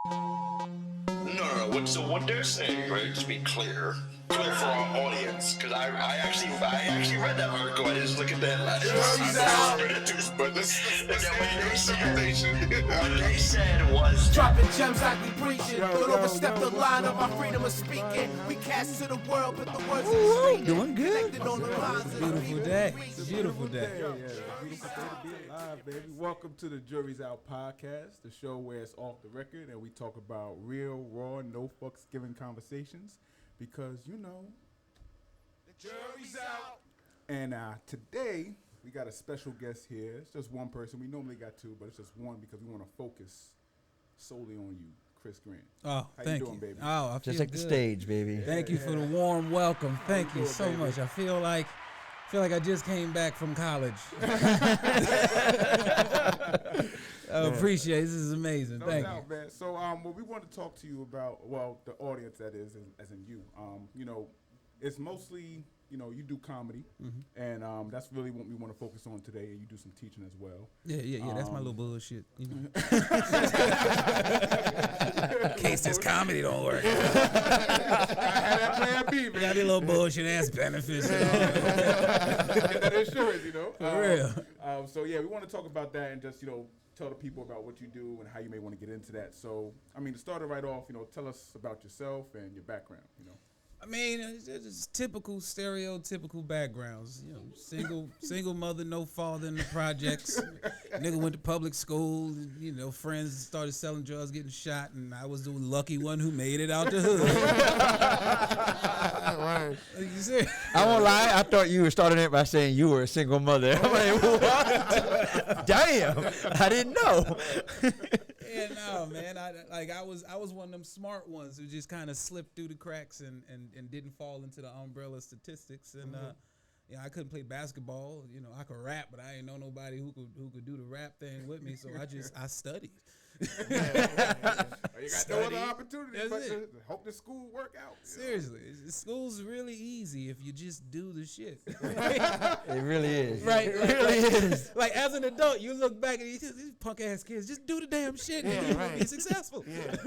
No. So what they're saying, right? Just be clear for our audience, because I actually read that article. I just look at that. But what they said was dropping gems like we preaching. Don't overstep the line of our freedom of speaking. We cast to the world, but the words Ooh, doing good. Beautiful day. It's a beautiful day. Beautiful day to be alive, baby. Welcome to the Jury's Out podcast, the show where it's off the record and we talk about real, raw, no fucks given conversations because, you know, the jury's out. And today we got a special guest here. It's just one person. We normally got two, but it's just one because we want to focus solely on you, Chris Grant. Oh, How thank you doing, baby? Oh, I feel Just like good. the stage, baby. Thank you for the warm welcome. Thank you doing, so baby? much. I feel like I just came back from college. I appreciate it. This is amazing. No Thank doubt, you. man. So, what we want to talk to you about, well, the audience that is, as in you, you know, it's mostly, you know, you do comedy, and that's really what we want to focus on today. And you do some teaching as well. Yeah. That's my little bullshit. You know. In case this comedy don't work. I had that plan B, man. Got these little bullshit ass benefits. Get that insurance, you know. For real. So yeah, we want to talk about that and just, you know, tell the people about what you do and how you may want to get into that. So, I mean, to start it right off, you know, tell us about yourself and your background, you know. I mean, it's typical, stereotypical backgrounds. You know, single mother, no father in the projects. Nigga went to public school. You know, friends started selling drugs, getting shot, and I was the lucky one who made it out the hood. You see? I won't lie, I thought you were starting it by saying you were a single mother. I'm like, what? Damn, I didn't know. Yeah, no, man. I was one of them smart ones who just kind of slipped through the cracks and didn't fall into the umbrella statistics. And you know, I couldn't play basketball. You know, I could rap, but I ain't know nobody who could do the rap thing with me. So I studied. You got no other opportunity That's but it. to hope the school work out. Seriously, school's really easy if you just do the shit. It really is. Right, It really is. Like as an adult, you look back and these punk ass kids just do the damn shit and you'll be successful. I think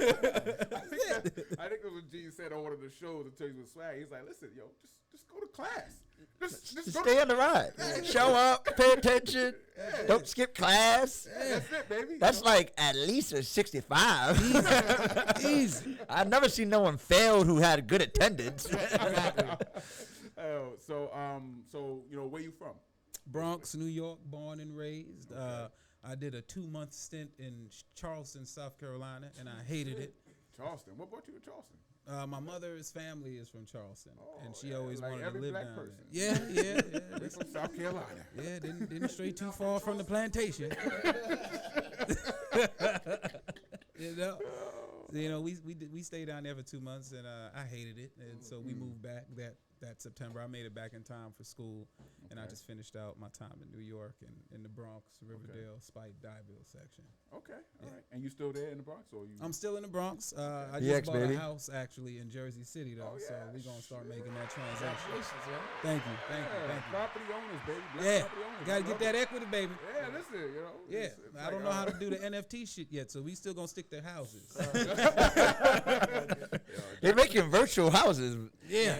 it was what Gene said on one of the shows that tells you with swag. He's like, listen, yo, just go to class. Just go Stay on the ride. Show up, pay attention, don't skip class. That's it, baby. That's like at least a 65. Easy. I've never seen no one failed who had good attendance. So you know, where you from? Bronx, New York, born and raised. I did a 2-month stint in Charleston, South Carolina, and I hated it. Charleston. What brought you to Charleston? My mother's family is from Charleston, and she yeah, always like wanted to every live black down person. there. Yeah. We from South Carolina. Yeah, didn't stray too far from the plantation. You know, so, you know, we stayed down there for 2 months, and I hated it, and so we moved back that September. I made it back in time for school, and I just finished out my time in New York and in the Bronx, Riverdale, Spike, Dyville section. Okay, all right. And you still there in the Bronx, or you? I'm still in the Bronx. I EX, just bought baby. a house actually in Jersey City though, so we're gonna start making that transaction. Congratulations, yo. Thank you. Property owners, baby. Black Yeah, property owners. gotta get that equity, baby. Yeah, listen, you know. Yeah, it's I don't know how to do the NFT shit yet, so we still gonna stick to houses. They're making virtual houses. Yeah,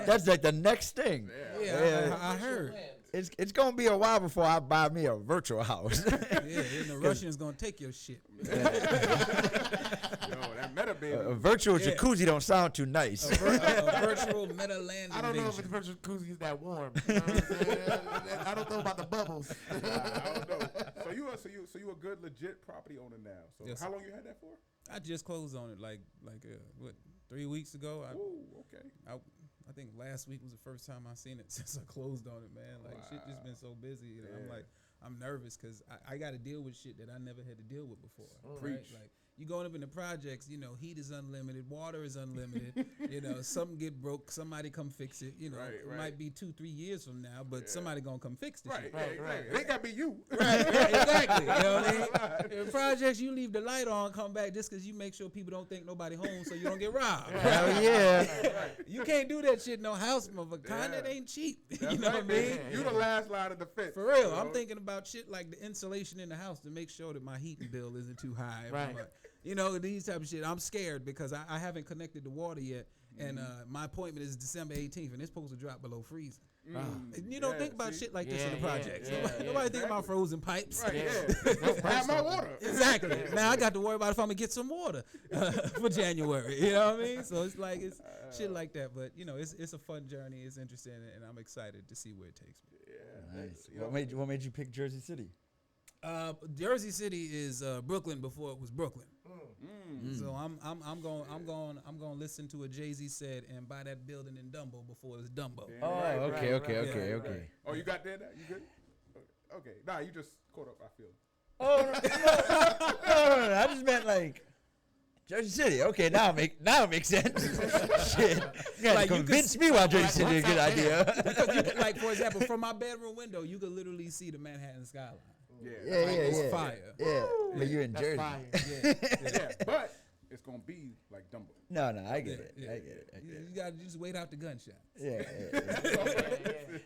That's like the next thing. Yeah, I heard. It's gonna be a while before I buy me a virtual house. Yeah, and the Russians gonna take your shit. Yo, that meta baby. A virtual jacuzzi don't sound too nice. A virtual meta land I don't know if invasion. the virtual jacuzzi is that warm. You know what I'm saying? I don't know about the bubbles. I don't know. So you a good legit property owner now. So Yes, how sir. long you had that for? I just closed on it like what 3 weeks ago. Ooh, okay. I think last week was the first time I seen it since I closed on it, man. Like shit just been so busy. You know, I'm nervous because I got to deal with shit that I never had to deal with before. Right? Preach. Like you going up in the projects, you know, heat is unlimited, water is unlimited. You know, something get broke, somebody come fix it. You know, Right, it might be 2-3 years from now, but somebody gonna come fix the shit. Right. It ain't gotta be you. Right, exactly. You know what I mean? In projects, you leave the light on, come back just because you make sure people don't think nobody home, so you don't get robbed. Hell yeah. You can't do that shit in no house, motherfucker. That ain't cheap. You know what I mean? You the last line of defense. For real, you know? I'm thinking about shit like the insulation in the house to make sure that my heating bill isn't too high. Right. You know, these type of shit. I'm scared because I haven't connected the water yet, and my appointment is December 18th, and it's supposed to drop below freezing. And you don't think about shit like this in the projects. Nobody think about frozen pipes. Right, Have my water. Exactly. Now I got to worry about if I'm gonna get some water for January. You know what I mean? So it's like it's shit like that. But you know, it's a fun journey. It's interesting, and I'm excited to see where it takes me. Nice. What made you pick Jersey City? Jersey City is Brooklyn before it was Brooklyn. So I'm going to listen to what Jay-Z said and buy that building in Dumbo before it's Dumbo. Okay. Oh, you got there? You good? Okay. Nah, you just caught up. I feel. Oh no, I just meant like Jersey City. Okay, now it makes sense. Shit, you gotta convince me why Jersey City is a good idea. Because you could, like, for example, from my bedroom window, you could literally see the Manhattan skyline. It's fire. Yeah, but you're in Jersey. Yeah, but it's gonna be like Dumbo. No, I get it. I get it. You gotta just wait out the gunshots. Yeah.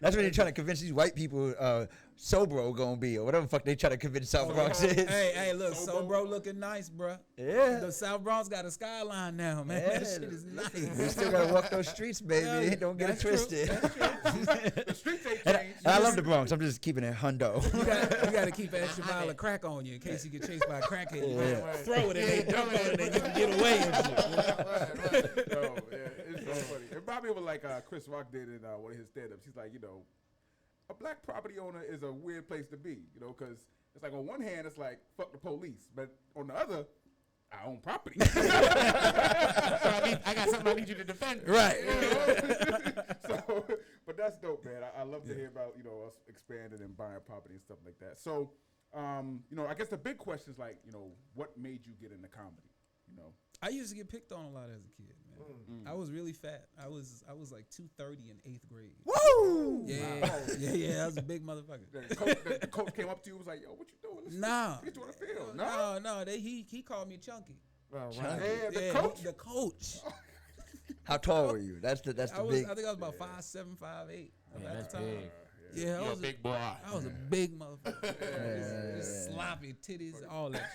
That's when you're trying to convince these white people Sobro gonna be or whatever the fuck they try to convince South Bronx is. Hey, look, Sobro looking nice, bruh. Yeah. The South Bronx got a skyline now, man. Yeah. That shit is nice. You still gotta walk those streets, baby. Yeah, Don't get it that's true. twisted. The streets ain't And changed. I love the Bronx. I'm just keeping it hundo. You gotta keep an extra vial of crack on you in case you get chased by a crackhead. You throw it and they dump it and then you can get away and shit. No, it's so funny. It reminded me of like Chris Rock did in one of his stand-ups. He's like, you know, a black property owner is a weird place to be, you know, because it's like on one hand it's like fuck the police, but on the other, I own property. So I got something I need you to defend. Right. So, but that's dope, man. I love to hear about, you know, us expanding and buying property and stuff like that. So, you know, I guess the big question is like, you know, what made you get into comedy? You know, I used to get picked on a lot as a kid, man. I was really fat. I was like 230 in 8th grade. Woo! Yeah. I was a big motherfucker. the coach came up to you and was like, yo, what you doing? Let's get you on the field. No. He called me Chunky. Yeah, the coach. How tall were you? That's the big. I think I was about 5'7", 5'8". That's time. big. Yeah, You're a big boy. I was a big motherfucker. Just sloppy titties, all that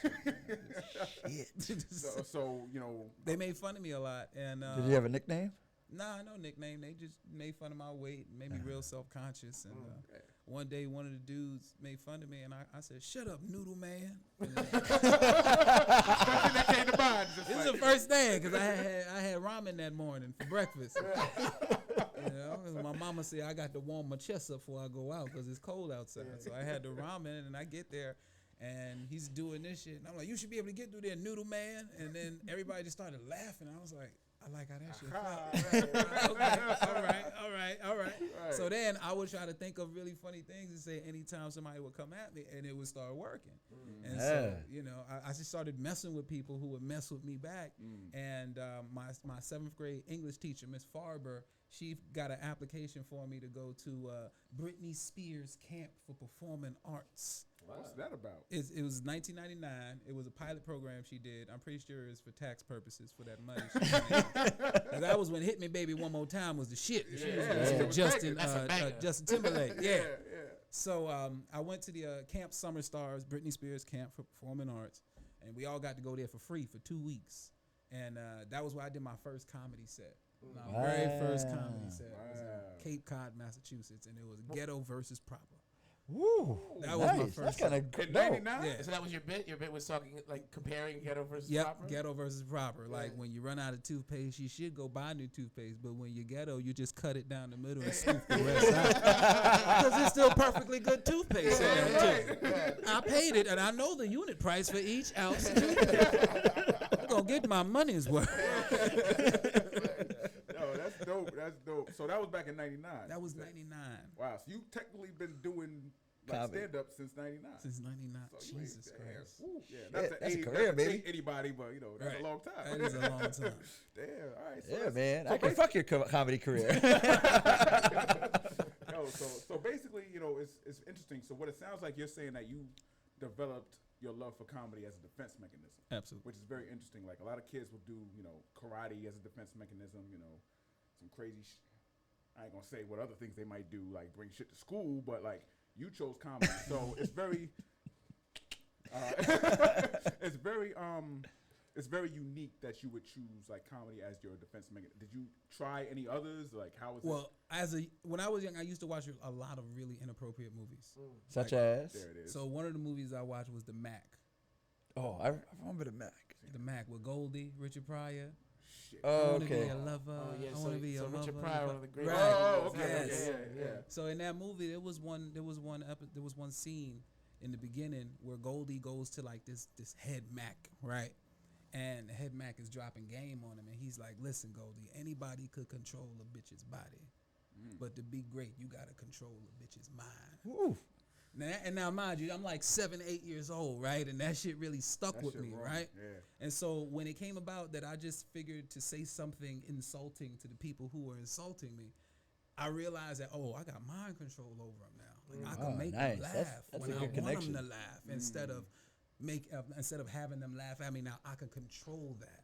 shit. So you know, they made fun of me a lot. And Did you have a nickname? Nah, no nickname. They just made fun of my weight, and made me real self-conscious. And one day, one of the dudes made fun of me, and I said, "Shut up, noodle man." that came to mind. This is the first thing because I had ramen that morning for breakfast. You know, 'cause my mama said I got to warm my chest up before I go out because it's cold outside. So I had the ramen, and I get there, and he's doing this shit, and I'm like, "You should be able to get through there, noodle man." And then everybody just started laughing. I was like, I like how that shit felt. Okay, all right. So then I would try to think of really funny things and say anytime somebody would come at me, and it would start working. And so, you know, I just started messing with people who would mess with me back. And my 7th grade English teacher, Miss Farber, she got an application for me to go to Britney Spears Camp for Performing Arts. What's that about? It was 1999. It was a pilot program she did. I'm pretty sure it's for tax purposes for that money. That was when "Hit Me Baby One More Time" was the shit. She was Justin Timberlake. Yeah. So I went to the Camp Summer Stars, Britney Spears Camp for Performing Arts, and we all got to go there for free for 2 weeks. And that was where I did my first comedy set. My very first comedy set was in Cape Cod, Massachusetts, and it was Ghetto versus Proper. Woo! That was my first. That's kind of In dope. 99? Yeah. So that was your bit? Your bit was talking, like, comparing ghetto versus Yep, proper? ghetto versus proper. Like, when you run out of toothpaste, you should go buy new toothpaste. But when you're ghetto, you just cut it down the middle and scoop the rest out. Because it's still perfectly good toothpaste. I paid it, and I know the unit price for each ounce of toothpaste. I'm going to get my money's worth. No, that's dope. So that was back in 99. That was 99. Wow. So you technically been doing like Comedy. stand up since 99. Since 99. So you ain't- Jesus damn. Christ. Woo. Yeah, That's a age, career, not to baby. date anybody, but you know, that's Right. a long time. That is a long time. Damn. All right. So Yeah, that's- man. so I can fuck your comedy career. So basically, you know, it's interesting. So what it sounds like you're saying that you developed your love for comedy as a defense mechanism. Absolutely. Which is very interesting. Like a lot of kids will do, you know, karate as a defense mechanism, you know, some crazy I ain't gonna say what other things they might do, like bring shit to school, but like you chose comedy, so it's very, it's very unique that you would choose like comedy as your defense mechanism. Did you try any others? Like how was it? Well, when I was young, I used to watch a lot of really inappropriate movies. Such as? There it is. So one of the movies I watched was The Mac. Oh, I remember the Mac. The Mac with Goldie, Richard Pryor. Shit. Oh, I wanna okay. be a lover. Oh yeah, I wanna be a Richard lover. Pryor, one of the great. Right. Oh, okay. Yes. Yeah. So in that movie, there was one scene in the beginning where Goldie goes to like this head Mac, right? And the head Mac is dropping game on him, and he's like, "Listen, Goldie, anybody could control a bitch's body, but to be great, you gotta control a bitch's mind." Ooh. Now, mind you, I'm like 7, 8 years old, right? And that shit really stuck That with shit me, wrong. right? Yeah. And so when it came about that I just figured to say something insulting to the people who were insulting me, I realized that, I got mind control over them now. Like I can make nice. them laugh That's when a I good want connection. them to laugh instead of having them laugh at me. Now I can control that.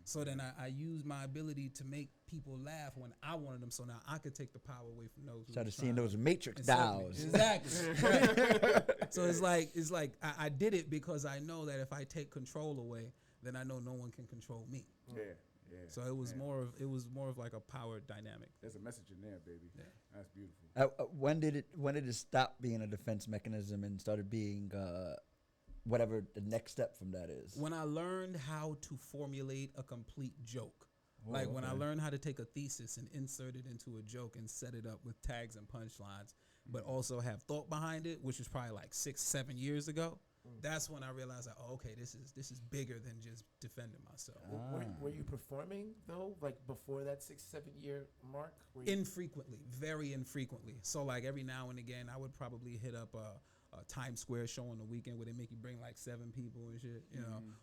So then I use my ability to make people laugh when I wanted them. So now I could take the power away from those. Who Started was seeing trying those to Matrix insult me. dials. Exactly. Right. So it's like I did it because I know that if I take control away, then I know no one can control me. Yeah. So it was more of like a power dynamic. There's a message in there, baby. Yeah. That's beautiful. When did it stop being a defense mechanism and started being whatever the next step from that is? When I learned how to formulate a complete joke. When I learned how to take a thesis and insert it into a joke and set it up with tags and punchlines, but also have thought behind it, which was probably like 6-7 years ago. That's when I realized that this is bigger than just defending myself. Were you performing though, like before that 6-7 year mark? Infrequently, very infrequently. So like every now and again, I would probably hit up a Times Square show on the weekend where they make you bring like 7 people and shit,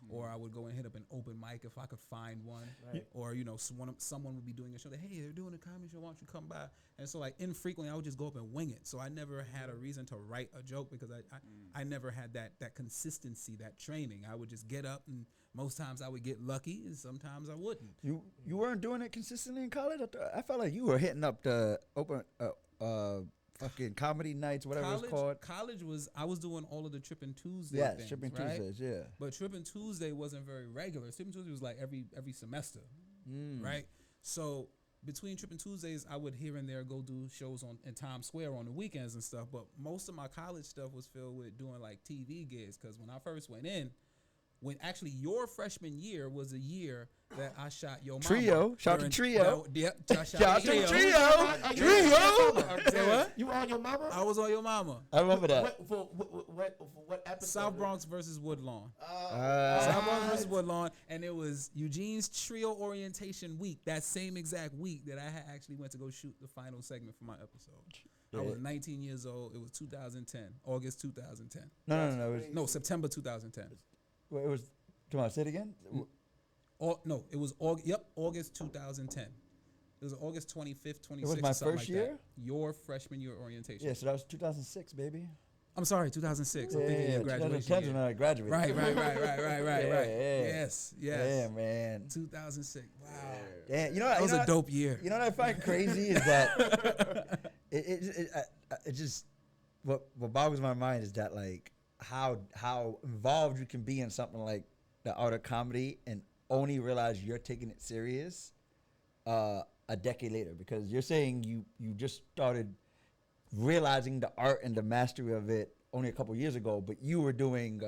or I would go and hit up an open mic if I could find one, or someone would be doing a show that, hey, they're doing a comedy show, why don't you come by? And so like infrequently, I would just go up and wing it. So I never had a reason to write a joke because I never had that consistency, that training. I would just get up, and most times I would get lucky, and sometimes I wouldn't. You weren't doing it consistently in college? I felt like you were hitting up the open fucking comedy nights, whatever it's called. College I was doing all of the Trippin' Tuesday Yes, things, Trippin' right? Tuesdays, yeah. But Trippin' Tuesday wasn't very regular. Trippin' Tuesday was like every semester, right? So between Trippin' Tuesdays, I would here and there go do shows in Times Square on the weekends and stuff. But most of my college stuff was filled with doing like TV gigs. Because when I first went in, when actually your freshman year was a year that I shot Yo Mama. Trio. Shout to Trio. Yep. Shout to Trio. Trio. Say what? You were on Your Mama? I was on Yo Mama. I remember that. What episode? South Bronx versus Woodlawn. Uh, South Bronx versus Woodlawn, and it was Eugene's Trio Orientation Week. That same exact week that I had actually went to go shoot the final segment for my episode. I was 19 years old. It was 2010, August 2010. No. No, September 2010. It was. Come on, say it again. No, it was August 2010. It was August 25th, 26th. It was my first year? That. Your freshman year orientation. Yeah, so that was 2006, baby. I'm sorry, 2006. I'm thinking your graduation 2010 year. when I graduated. Right. Yeah. Yes. Yeah, man. 2006. Wow. Damn, That was a dope year. You know what I find crazy is that it just what boggles my mind is that like how involved you can be in something like the art of comedy and only realize you're taking it serious a decade later, because you're saying you just started realizing the art and the mastery of it only a couple years ago, but you were doing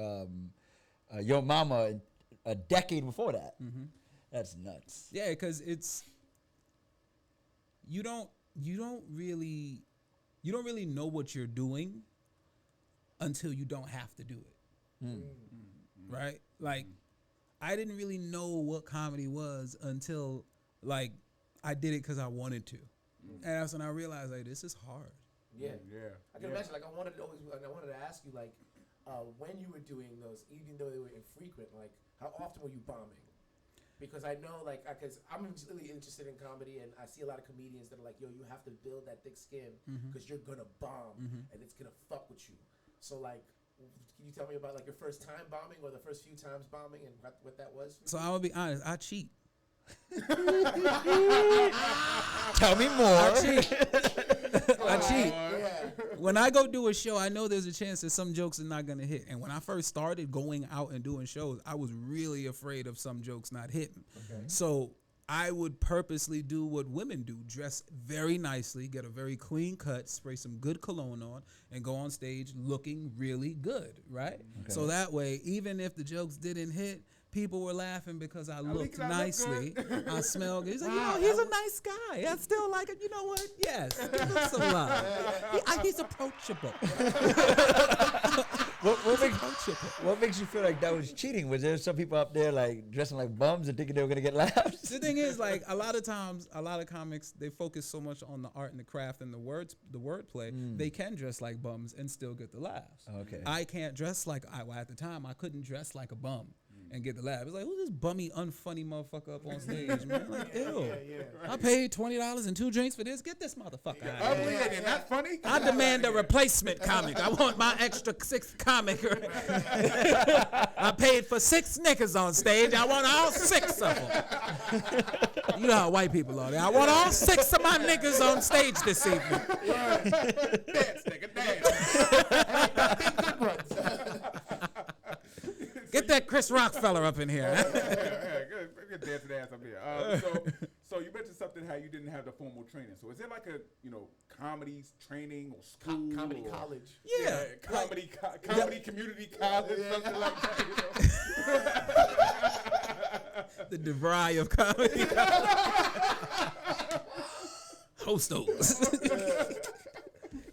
Yo Mama a decade before that. That's nuts. Yeah, because you don't really know what you're doing until you don't have to do it. Right? Like I didn't really know what comedy was until like I did it because I wanted to. And that's when I realized like this is hard. Yeah. I can imagine. Like I wanted to ask you like when you were doing those, even though they were infrequent, like how often were you bombing? Because I know like because I'm really interested in comedy, and I see a lot of comedians that are like, yo, you have to build that thick skin because you're gonna bomb and it's gonna fuck with you. So like, can you tell me about like your first time bombing or the first few times bombing and what that was? So I'm gonna be honest, I cheat. Tell me more. I cheat. I cheat. Yeah. When I go do a show, I know there's a chance that some jokes are not gonna hit. And when I first started going out and doing shows, I was really afraid of some jokes not hitting. Okay. So I would purposely do what women do: dress very nicely, get a very clean cut, spray some good cologne on, and go on stage looking really good, right? So that way, even if the jokes didn't hit, people were laughing because I looked nicely. I smelled good. He's like, he's a nice guy. I still like it. You know what? Yes, he looks alive. He's approachable. What makes you feel like that was cheating? Was there some people up there like dressing like bums and thinking they were gonna get laughs? The thing is, like, a lot of times, a lot of comics, they focus so much on the art and the craft and the wordplay, they can dress like bums and still get the laughs. Okay. I can't dress like, at the time, I couldn't dress like a bum and get the laugh. It's like, who's this bummy, unfunny motherfucker up on stage, man? Like, ew. I paid $20 and 2 drinks for this. Get this motherfucker out of Ugly here. and you're not funny. I demand a replacement comic. I want my extra 6th comic. I paid for 6 niggas on stage. I want all 6 of them. You know how white people are. I want all 6 of my niggas on stage this evening. Dance, nigga, dance. Get that Chris Rockefeller up in here. Good dancing ass up here. So you mentioned something how you didn't have the formal training. So is there like a comedy training or school? Comedy or, college. Yeah. Comedy community college, something like that. The DeVry of comedy. Host those.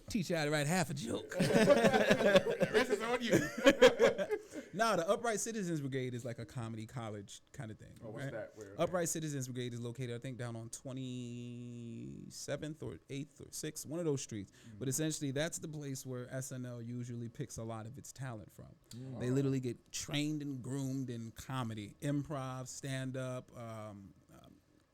Teach you how to write half a joke. The rest is on you. No, the Upright Citizens Brigade is like a comedy college kind of thing. Oh, what's that? Where? Upright Citizens Brigade is located, I think, down on 27th or 8th or 6th, one of those streets. But essentially, that's the place where SNL usually picks a lot of its talent from. They literally get trained and groomed in comedy, improv, stand-up,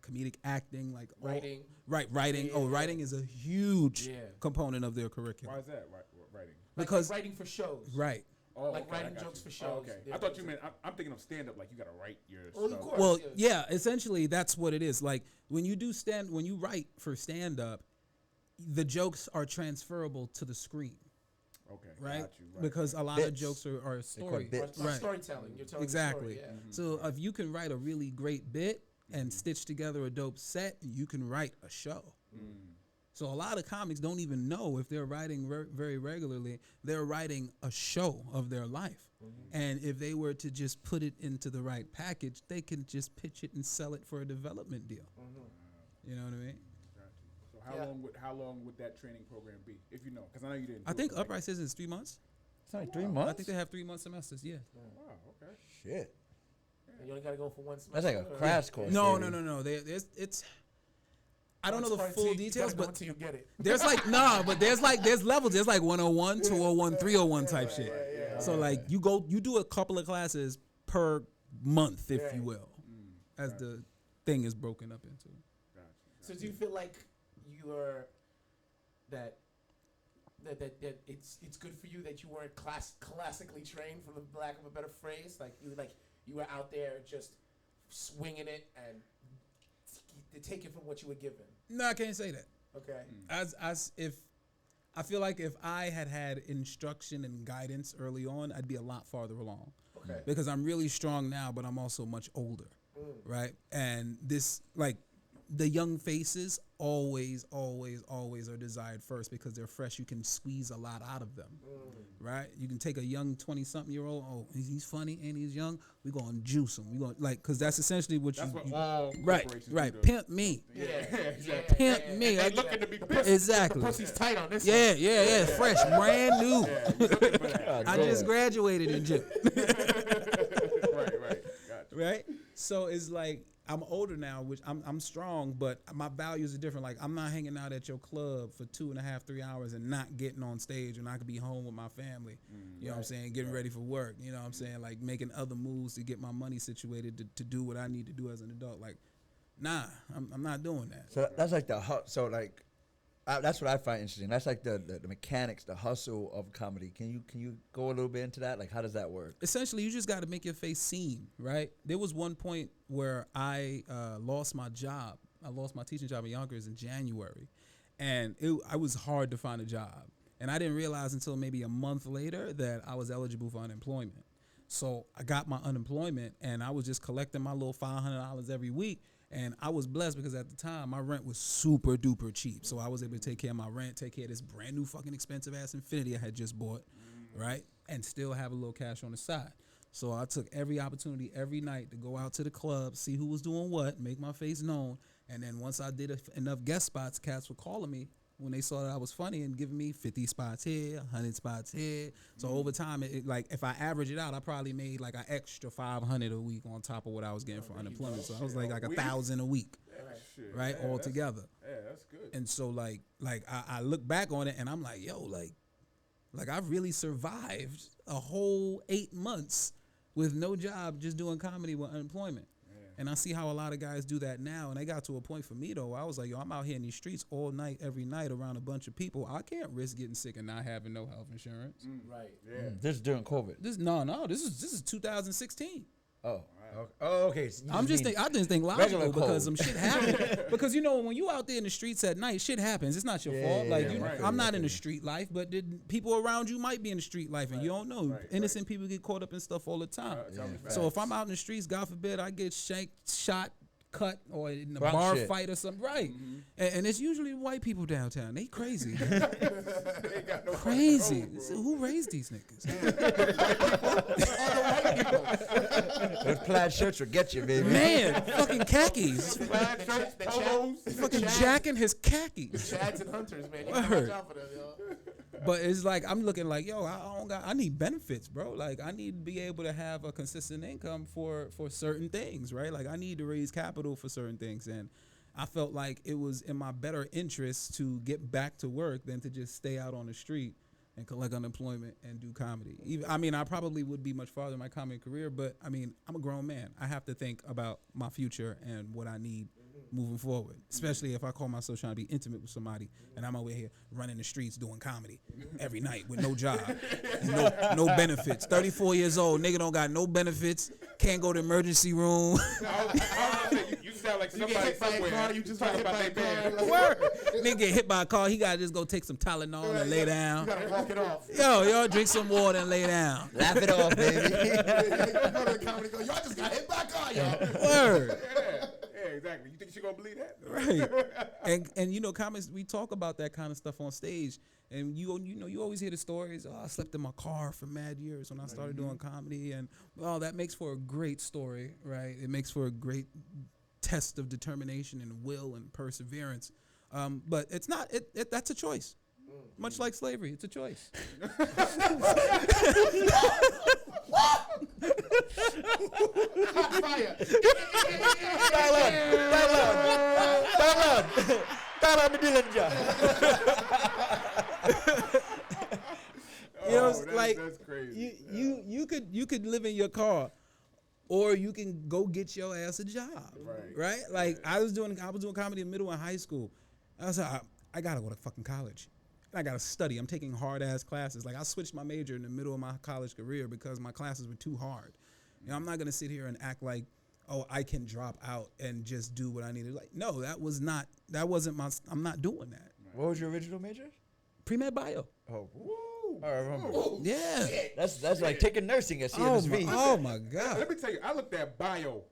comedic acting, like Writing. Writing. Yeah, Writing is a huge component of their curriculum. Why is that? Writing. Because like writing for shows. Right. Oh, Like okay, writing I got jokes you. for shows. Oh, okay. Yeah. I thought you meant. I'm thinking of stand up. Like you got to write your Well, stuff. of course. Well, yeah, essentially that's what it is. Like when you write for stand up, the jokes are transferable to the screen, Okay. right? Got you, right. Because a lot of Bits. jokes are story. bits. Like Right. storytelling. You're telling Exactly. a story, yeah. So if you can write a really great bit and stitch together a dope set, you can write a show. So a lot of comics don't even know if they're writing very regularly, they're writing a show of their life. And if they were to just put it into the right package, they can just pitch it and sell it for a development deal. You know what I mean? Got you. So how Yeah. long would that training program be, if you know? Because I know you didn't. I do think it, like- Upright Citizens is 3 months. It's only 3 months. I think they have 3 month semesters. Yeah. Wow. Okay. Shit. And you only got to go for one semester. That's like a or- crash course. No. baby. It's. I don't know the full details, but until you get it. there's like there's levels. There's like 101, 201, 301 type shit. So like you do a couple of classes per month, if you will, as the thing is broken up into. So do you feel like you're that it's good for you that you weren't classically trained, for the lack of a better phrase? Like you were out there just swinging it and taking from what you were given. No, I can't say that. Okay. If I feel like if I had instruction and guidance early on, I'd be a lot farther along. Okay. Because I'm really strong now, but I'm also much older, right? And this, like, the young faces always are desired first because they're fresh. You can squeeze a lot out of them, right? You can take a young 20-something-year-old. Oh, he's funny and he's young. We're gonna juice him. We're gonna because that's essentially what That's what you all right. corporations Right. do. Pimp me. Pimp me. They Like, looking to be pissed. exactly. Pussy's tight on this. Yeah. Fresh, brand new. Yeah, you looking for that. I just graduated in gym. Right. Gotcha. Right? So it's like I'm older now, which I'm strong, but my values are different. Like I'm not hanging out at your club for 2.5, 3 hours and not getting on stage, and I could be home with my family. You know what I'm saying? Getting ready for work. You know what I'm saying? Like making other moves to get my money situated to do what I need to do as an adult. Like, nah, I'm not doing that. So that's like that's what I find interesting. That's like the mechanics, the hustle of comedy. Can you go a little bit into that? Like, how does that work? Essentially, you just got to make your face seen, right? There was one point where I lost my job. I lost my teaching job at Yonkers in January. and I was hard to find a job. And I didn't realize until maybe a month later that I was eligible for unemployment. So I got my unemployment, and I was just collecting my little $500 every week. And I was blessed because at the time my rent was super duper cheap. So I was able to take care of my rent, take care of this brand new fucking expensive ass Infinity I had just bought, right? And still have a little cash on the side. So I took every opportunity every night to go out to the club, see who was doing what, make my face known. And then once I did enough guest spots, cats were calling me when they saw that I was funny and giving me 50 spots here, 100 spots here. So over time, it like if I average it out, I probably made like an extra 500 a week on top of what I was getting for unemployment. So I was like 1,000 a week, right, all together. Yeah, that's good. And so like I look back on it and I'm like, yo, like I really survived a whole 8 months with no job, just doing comedy with unemployment. And I see how a lot of guys do that now. And they got to a point for me, though, I was like, yo, I'm out here in these streets all night, every night around a bunch of people. I can't risk getting sick and not having no health insurance. Right. Yeah. This is during COVID. This is 2016. Oh. Okay. So I just think logical regular because cold. some shit happened. Because when you out there in the streets at night, shit happens. It's not your fault. I'm not in the street life, but people around you might be in the street life, and you don't know. Innocent people get caught up in stuff all the time. So if I'm out in the streets, God forbid, I get shanked, shot, cut, or in a Drunk bar shit. fight or something, right? And it's usually white people downtown. They crazy. They ain't got no Crazy. control, Who raised these niggas? Those plaid shirts will get you, baby. Man, fucking khakis. Plaid shirts, polos. Fucking Jack and his khakis. Chads and hunters, man. You gotta Word. watch out for them, yo. But it's like I'm looking like, yo, I need benefits, bro. Like I need to be able to have a consistent income for certain things, right? Like I need to raise capital for certain things, and I felt like it was in my better interest to get back to work than to just stay out on the street and collect unemployment and do comedy. I probably would be much farther in my comedy career, but I'm a grown man. I have to think about my future and what I need moving forward, especially if I call myself trying to be intimate with somebody and I'm over here running the streets doing comedy every night with no job, no benefits. 34 years old, nigga don't got no benefits, can't go to emergency room. You sound like somebody somewhere. You just talking got hit about by their a car. band. Word. Nigga get hit by a car, he gotta just go take some Tylenol and lay down. You gotta walk it off. Yo, drink some water and lay down. Laugh it off, baby. Go to the comedy, go, yo, I just got hit by a car, yo. Word. Yeah, exactly. You think she gonna believe that? Right. And comics, we talk about that kind of stuff on stage. And you always hear the stories. Oh, I slept in my car for mad years when I started doing comedy, and that makes for a great story, right? It makes for a great test of determination and will and perseverance. But it's not. That's a choice. Much like slavery, it's a choice. Fire. Dial on the Dillinger. That's crazy. You could live in your car, or you can go get your ass a job, right? Like I was doing comedy in middle and high school. I was like, I gotta go to fucking college. And I gotta study. I'm taking hard ass classes. Like I switched my major in the middle of my college career because my classes were too hard. I'm not gonna sit here and act like, oh, I can drop out and just do what I needed. Like, no, that wasn't my. I'm not doing that. What was your original major? Pre-med bio. Oh, I remember. Yeah. That's like taking nursing at CMSV. Oh my God. Let me tell you, I looked at bio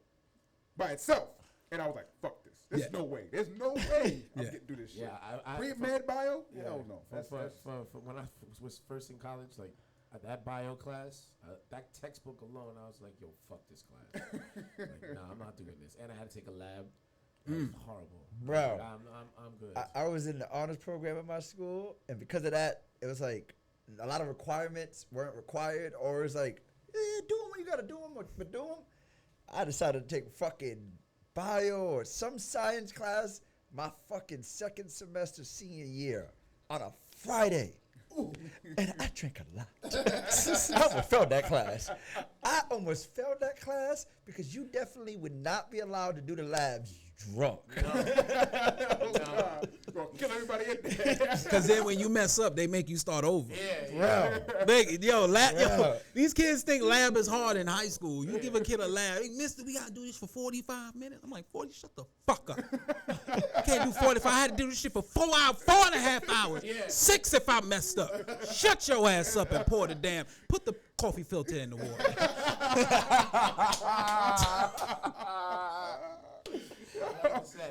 by itself, and I was like, fuck this. There's no way. There's no way I'm getting through this shit. Yeah, Pre-med bio? Yeah. Hell no. For when I was first in college, like that bio class, that textbook alone, I was like, yo, fuck this class. Like, nah, I'm not doing this. And I had to take a lab. It was horrible. Bro. Like, I'm good. I was in the honors program at my school, and because of that, it was like a lot of requirements weren't required, or it's like, do them when you gotta do them, but do them. I decided to take fucking bio or some science class my fucking second semester senior year on a Friday. And I drank a lot. I almost failed that class. I almost failed that class because you definitely would not be allowed to do the labs drunk. Gonna kill everybody in there. Because then when you mess up, they make you start over. Bro. Yo, these kids think lab is hard in high school. You give a kid a lab, hey, mister, we gotta do this for 45 minutes. I'm like, 40, shut the fuck up. I can't do 45. I had to do this shit for 4 hours, 4.5 hours. 6 if I messed up. Shut your ass up and pour put the coffee filter in the water.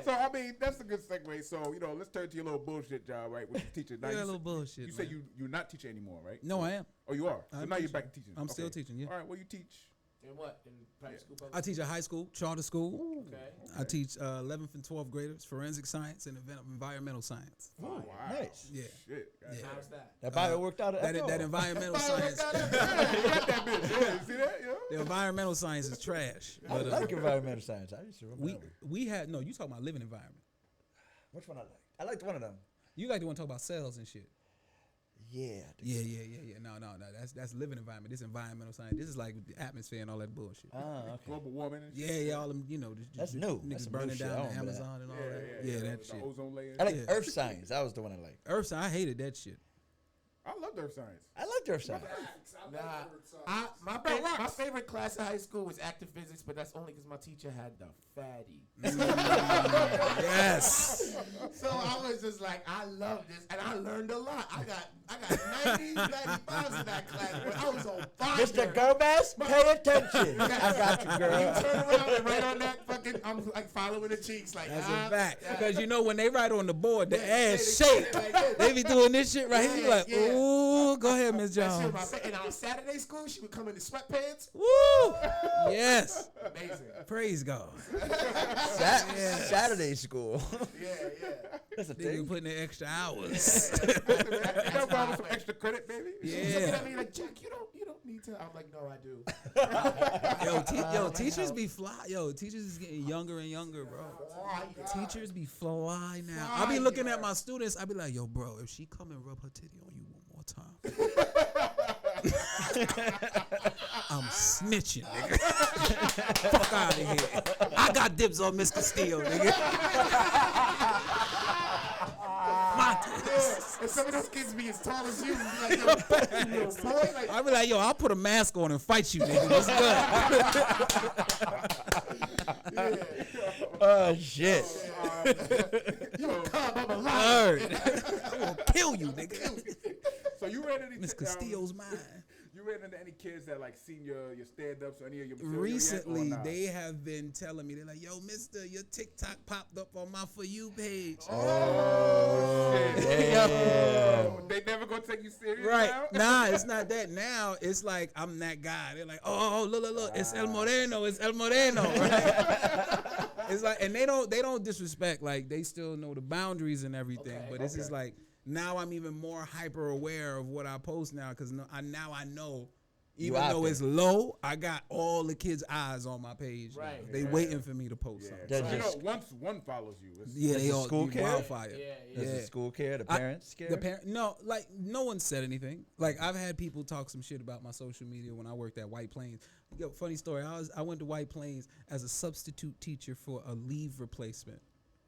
So I mean, that's a good segue. So let's turn to your little bullshit job, right? With the teacher. Now, Yeah, you a little said- bullshit, You said man. you're not teaching anymore, right? No, I am. Oh, you are. So I'm now you're teaching. back to teaching. I'm still teaching, yeah. All right. What you teach? In what? In private school? I teach a high school, charter school. Okay. I teach 11th and 12th graders forensic science and environmental science. Oh, wow. Nice. Yeah. Shit. Yeah. How's that? That bio worked out. That environmental science. You got that bitch. Yeah, you see that? Yeah. The environmental science is trash. I But, like environmental science. I used to remember. we had no. You talking about living environment? Which one I like? I liked one of them. You like the one talk about cells and shit. Yeah. Yeah. No. That's living environment. This environmental science. This is like the atmosphere and all that bullshit. Okay. Global warming. And shit. Yeah, all them. That's new. Niggas That's some burning new shit. I down don't the remember that. Amazon and all that. Yeah, that The shit. ozone layer. I like Yeah. earth science. That was the one I liked. Earth science. I hated that shit. I love earth science. I liked earth science. Nah, my favorite class in high school was active physics, but that's only because my teacher had the fatty. Yes. So I was just like, I love this, and I learned a lot. I got 90s, 95s in that class, but I was on fire. Mr. Gomez, pay attention. I got you, You girl. turn around and right on that fucking, I'm like following the cheeks, like That's ah, a fact. yeah. Because when they write on the board, the Yeah, ass they shake. like this. They be doing this shit right here. You Yeah, like, yeah. ooh, go ahead, Miss That shit Jones. was my and on Saturday school, she would come in the sweatpants. Woo! Yes. Amazing. Praise God. Saturday school. Yeah. That's a They be thing. putting in extra hours. No problem with some extra credit, baby. She's looking Yeah. at me like, Jack, you don't need to. I'm like, no, I do. Yo, teachers be fly. Yo, teachers is getting younger and younger, bro. Teachers be fly now. I be looking at my students. I be like, yo, bro, if she come and rub her titty on you one more time, I'm snitching, nigga. Fuck out of here. I got dibs on Miss Castillo, nigga. My titties. And some of those kids be as tall as you. Be like, yo, you little boy. Like, I be like, yo, I'll put a mask on and fight you, nigga. What's good? Oh shit. you a cub, I'm a lion. Word. I'm gonna kill you, nigga. So you ran into Miss Castillo's mine. You ran into any kids that like seen your stand-ups or any of your material Recently, yet, or nah? they have been telling me, they're like, yo, mister, your TikTok popped up on my For You page. They never gonna take you serious Right. now? Nah, it's not that. Now it's like I'm that guy. They're like, oh, look, it's El Moreno, right? It's like, and they don't disrespect. Like they still know the boundaries and everything. Okay, but it's just like now I'm even more hyper aware of what I post now because now I know. You Even out though there. it's low, I got all the kids' eyes on my page. now. Right. They waiting for me to post something. Does So, your, once one follows you, it's, Yeah, Does they the all school you care? wildfire. Yeah. does the Yeah. school care? The I- parents care? The parent, no, like no one said anything. Like I've had people talk some shit about my social media when I worked at White Plains. Yo, funny story. I went to White Plains as a substitute teacher for a leave replacement.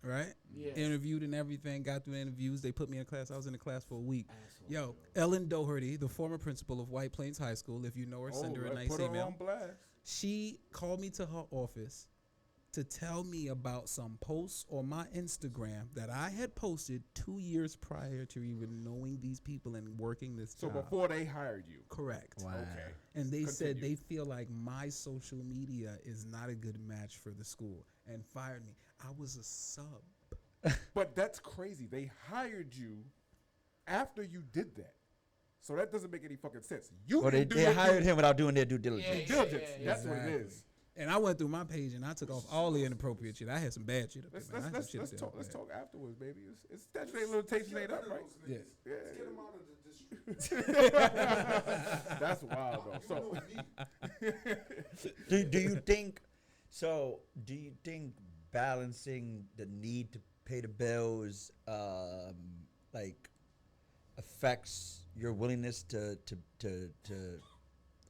Right? Yeah. Interviewed and everything. Got through interviews. They put me in a class. I was in the class for a week. Yo, Ellen Doherty, the former principal of White Plains High School. If you know her, send her a let's nice put her email. on blast. She called me to her office to tell me about some posts on my Instagram that I had posted 2 years prior to even knowing these people and working this So job. before they hired you. Correct. Wow. Okay. And they said Continue. they feel like my social media is not a good match for the school and fired me. I was a sub. But that's crazy. They hired you after you did that. So that doesn't make any fucking sense. You Or they, didn't do they your hired him without doing their due diligence. Yeah, due diligence. That's what Exactly. it is. And I went through my page and I took off all the inappropriate shit. I had some bad shit up there. Let's man. I had some shit up there talk. that Let's was bad. talk afterwards, baby. It's statute of limitations ain't up, right? Yeah. Yeah. That's wild though. So Do you think so? Do you think balancing the need to pay the bills like affects your willingness to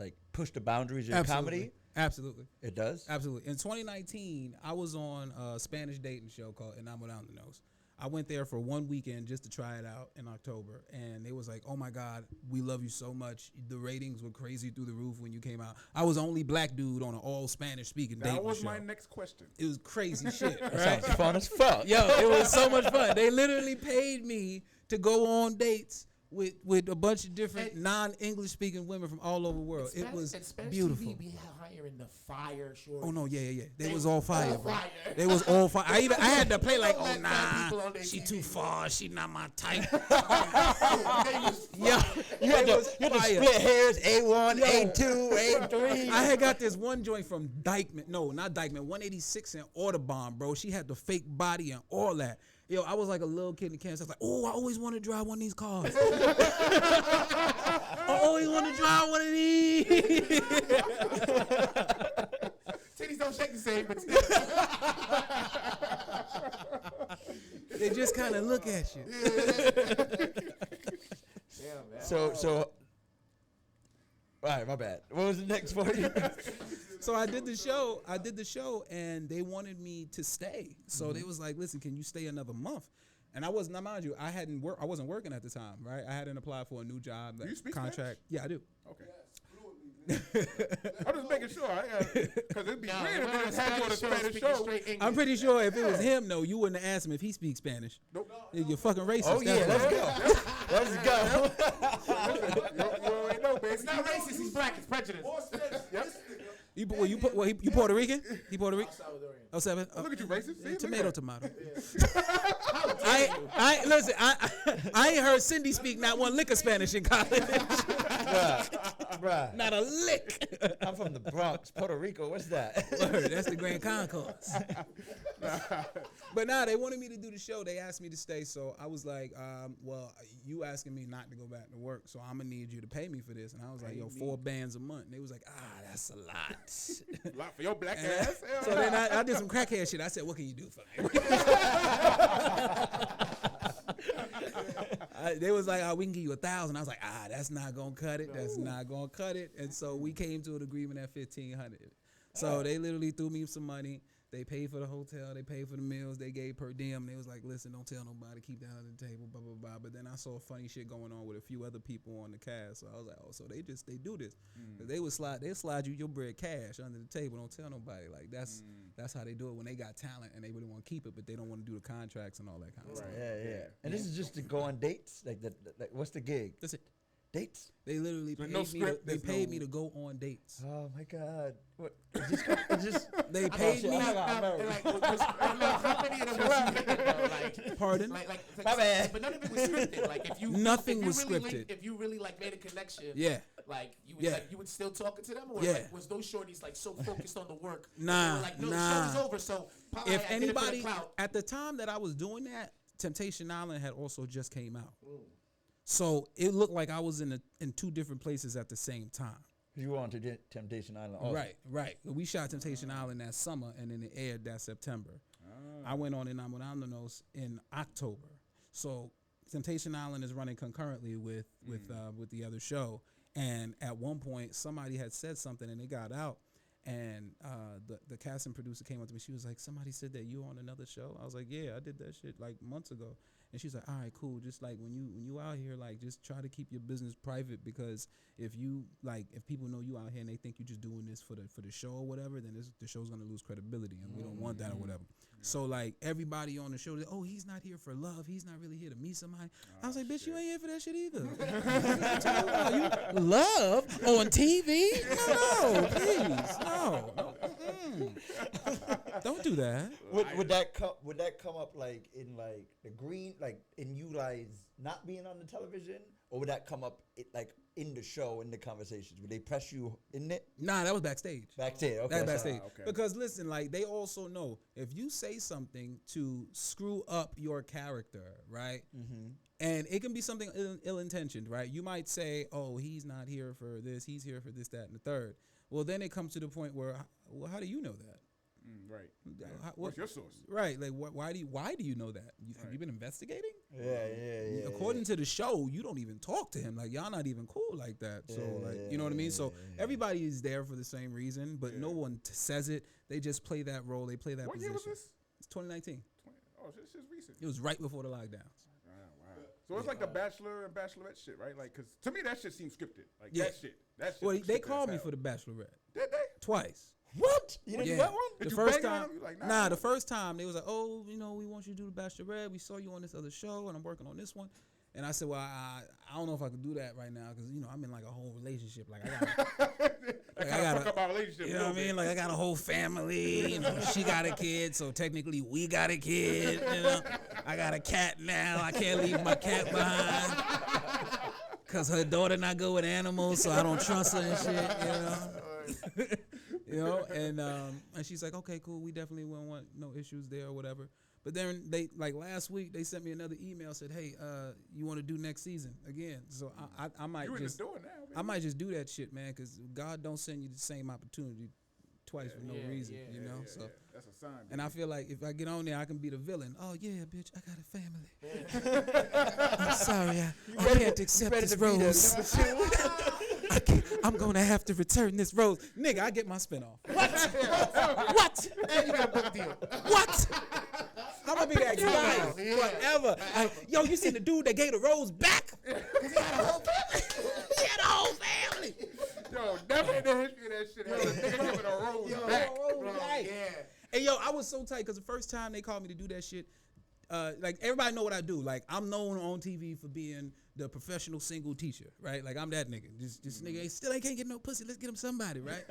like push the boundaries of Absolutely. comedy? Absolutely. It does. Absolutely. In 2019, I was on a Spanish dating show called Enamorando the Nose. I went there for 1 weekend just to try it out in October, and it was like, oh my God, we love you so much. The ratings were crazy through the roof when you came out. I was the only black dude on an all Spanish speaking dating show. That was my next question. It was crazy shit. That Right? sounds fun as fuck. Yo, it was so much fun. They literally paid me to go on dates with a bunch of different non-English speaking women from all over the world. It was beautiful. TV be hiring the fire short. Oh no, yeah. They was all fire, bro. fire. They was all fire. I had to play like, Don't oh let black people nah, on their she TV. too far, she not my type. They was Yeah, You had to fire. split hairs, A1, A2, A3. I had got this one joint from Dykeman. No, not Dykeman. 186 in Audubon, bro. She had the fake body and all that. Yo, I was like a little kid in Kansas. I was like, oh, I always want to drive one of these cars. I always want to drive one of these. titties don't shake the same, but They just kind of look at you. yeah, man. So. All right, my bad. What was the next part? So I did the show, and they wanted me to stay. So they was like, "Listen, can you stay another month?" And I wasn't. Now, mind you, I wasn't working at the time, right? I hadn't applied for a new job. Do you speak contract? Spanish? Yeah, I do. Okay. I'm just making sure. Because it'd be Nah, weird if when they I'm had you on a Spanish Spanish speaking show. straight English. I'm pretty sure if it was him, though, you wouldn't have asked him if he speaks Spanish. Nope. You're fucking racist. Oh yeah, that's let's why. go. Let's go. You already know, baby. It's not racist. He's black. It's prejudice. You Puerto Rican? He Puerto Rican? Salvadorian. Oh, seven. Oh, Look at you, racist. See, look tomato, at that. tomato. I listen. I ain't heard Cindy speak not one lick of Spanish in college. Bruh. Not a lick. I'm from the Bronx, Puerto Rico. What's that? Word, that's the Grand Concourse. But nah, they wanted me to do the show. They asked me to stay, so I was like, well, you asking me not to go back to work, so I'm gonna need you to pay me for this. And I was like, yo, $4 a month. And they was like, that's a lot. A lot for your black And ass. so then I did some crackhead shit. I said, what can you do for me? They was like, we can give you 1,000. I was like, that's not gonna cut it. That's not gonna cut it. And so we came to an agreement at 1,500. So they literally threw me some money. They paid for the hotel. They paid for the meals. They gave per diem. They was like, listen, don't tell nobody. Keep that under the table. Blah blah blah. But then I saw funny shit going on with a few other people on the cast. So I was like, oh, so they do this. They slide you your bread cash under the table. Don't tell nobody. Like that's how they do it when they got talent and they really want to keep it, but they don't want to do the contracts and all that kind of stuff. Yeah. And this is just to go on dates. Like what's the gig? That's it. Dates? They literally There's paid no me. script, They there's paid no- me to go on dates. Oh my God! What? It's just They paid me. How many of them was you thinking about? Like, Pardon? My bad. But none of it was scripted. Like if you Nothing if you was really scripted. linked- if you really like made a connection, Yeah. like you would Yeah. like you would still talking to them, or Yeah. like was those shorties like so focused on the work? that they Nah, were like no, nah. the show is over. So probably If I did it for the anybody clout. at the time that I was doing that, Temptation Island had also just came out. So it looked like I was in two different places at the same time. you were on to Temptation Island. Also. Right. We shot Temptation Island that summer, and then it aired that September. I went on Enamoradonos in October. So Temptation Island is running concurrently with the other show. And at one point, somebody had said something, and it got out. And the casting producer came up to me. She was like, somebody said that you were on another show. I was like, yeah, I did that shit like months ago. And she's like, all right, cool. Just like when you out here, like just try to keep your business private, because if people know you out here and they think you're just doing this for the show or whatever, then the show's gonna lose credibility, and we don't want that or whatever. So like everybody on the show, oh, he's not here for love. He's not really here to meet somebody. I was like, bitch, you ain't here for that shit either. You love on TV? No, please, no. Don't do that. Would that come up like in like the green, like in you guys not being on the television, or would that come up like in the show, in the conversations? Would they press you in it? Nah, that was backstage. Backstage, okay. That's backstage. okay. Because listen, like they also know if you say something to screw up your character, right? Mm-hmm. And it can be something ill-intentioned, right? You might say, "Oh, he's not here for this. He's here for this, that, and the third." Well, then it comes to the point where, well, how do you know that? Right. What's your source? Right. Like, why do you know that? Have you been investigating? Yeah. According to the show, you don't even talk to him. Like, y'all not even cool like that. So, you know what I mean? So everybody is there for the same reason, but no one says it. They just play that role. They play that What position. year was this? It's 2019. Oh, this is recent. It was right before the lockdowns. Wow. So it's like the Bachelor and Bachelorette shit, right? Like, cause to me that shit seems scripted. Like that shit. Well, looks they scripted called as me hell. for the Bachelorette Did they? twice. What? You didn't do that one? Did The you first bang on time, them? You like, nah. the first time they was like, "Oh, you know, we want you to do the Bachelorette. We saw you on this other show, and I'm working on this one." And I said, "Well, I don't know if I could do that right now because you know I'm in like a whole relationship. Like I gotta, fuck up our relationship. you know what I mean? Like I got a whole family. You know, she got a kid, so technically we got a kid. You know, I got a cat now. I can't leave my cat behind because her daughter not good with animals, so I don't trust her and shit. You know, and she's like, okay, cool. We definitely won't want no issues there or whatever. But then they like last week they sent me another email said, hey, you want to do next season again? So I might You just in the door now, baby. I might just do that shit, man, because God don't send you the same opportunity twice for no reason, you know. So that's a sign. and I feel like if I get on there, I can be the villain. Oh yeah, bitch, I got a family. I'm sorry, I can't accept this rose. I'm gonna have to return this rose, nigga. I get my spinoff. What? And you got a book deal. What? I'm gonna be that guy forever. Yo, you seen the dude that gave the rose back? He had a whole family. Yo, never in the history of that shit has a nigga giving a rose back. Right. And yo, I was so tight because the first time they called me to do that shit, like everybody know what I do. Like I'm known on TV for being the professional single teacher, right? Like I'm that nigga. This nigga still ain't can't get no pussy. Let's get him somebody, right?